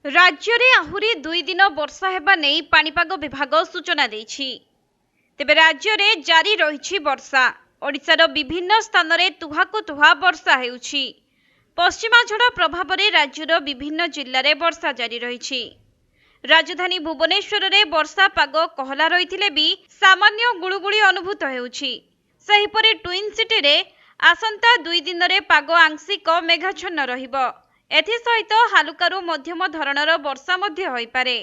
राज्य में आहुरी 2 दिन वर्षा हेबा नहीं पाणीपाग विभाग सूचना देछि। तेबे राज्य में जारी रही वर्षा। ओडिशार विभिन्न स्थान में तुहाकु तुहा वर्षा हेउछि। पश्चिमा झड़ प्रभाव में राज्यर विभिन्न जिल्ला रे वर्षा जारी रही। राजधानी भुवनेश्वर में वर्षा पाग कहला रही भी सामान्य गुळुगुळी अनुभूत हेउछि। सेहिपरि ट्विन सिटी रे आसंता 2 दिन रे पाग आंशिक मेघाच्छन्न रहिबो। एथिसहित हालुकारू मध्यम धरणर वर्षा मध्य होई पारे।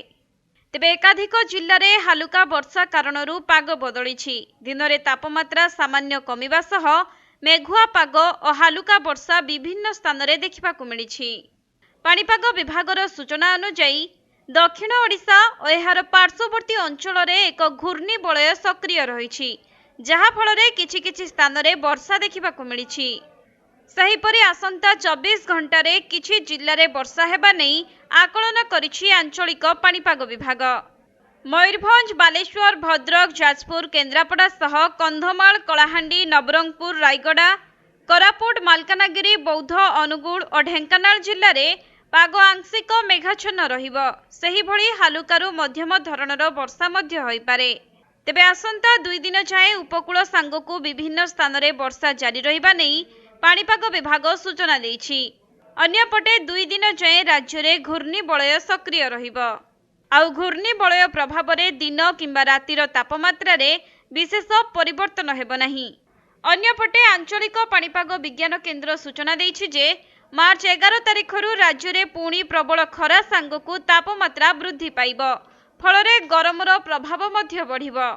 तेबे एकाधिक जिल्ला रे हालुका वर्षा कारणरू पाग बदलिछि। दिन रे तापमात्रा सामान्य कमिबा सह मेघुआ पाग और हालुका वर्षा विभिन्न स्थान रे देखिबाकू मिलिछि। पाणीपाग विभागर सूचना अनुसार दक्षिण ओडिशा और एहार पार्श्ववर्ती अंचल रे एक घूर्णिबलय सक्रिय रहिछि, जहा फल रे किछि स्थान रे वर्षा देखिबाकू मिलिछि। सेहिपरि आसंता 24 घंटा रे किछि जिल्ला रे वर्षा हेबा नहीं आकलन करिछि आंचलिक पाणीपाग विभाग। मयूरभंज, बालेश्वर, भद्रक, जाजपुर, केन्द्रापड़ा सह कंधमाल, कलाहांडी, नवरंगपुर, रायगड़ा, कोरापुट, मालकानगिरी, बौद्ध, अनुगुल और ढेंकानाल जिल्ला रे पाग आंशिक मेघाच्छन्न रहिबो। सेहि भଳି हालुकारू मध्यम धरणर वर्षा मध्य होई पारे। तेबे आसंता 2 दिन जाए उपकूल सांगकू विभिन्न स्थान रे वर्षा जारी रहिबा नहीं पाणीपाग विभाग सूचना देछि। अन्यपटे 2 दिन जाए राज्य में घूर्णिबलय सक्रिय रहिबो। आउ घूर्णिबलय प्रभाव में दिन किंबा रातिर तापमात्रा रे विशेष परिवर्तन हेबो नाही। अन्यपटे आंचलिक पाणीपाग विज्ञान केन्द्र सूचना देछि जे मार्च 11 तारिखरू राज्य में पुणी प्रबल खरा सांगकू तापमात्रा वृद्धि पाइबो। फल रे गरमर प्रभाव मध्य बढ़िबो।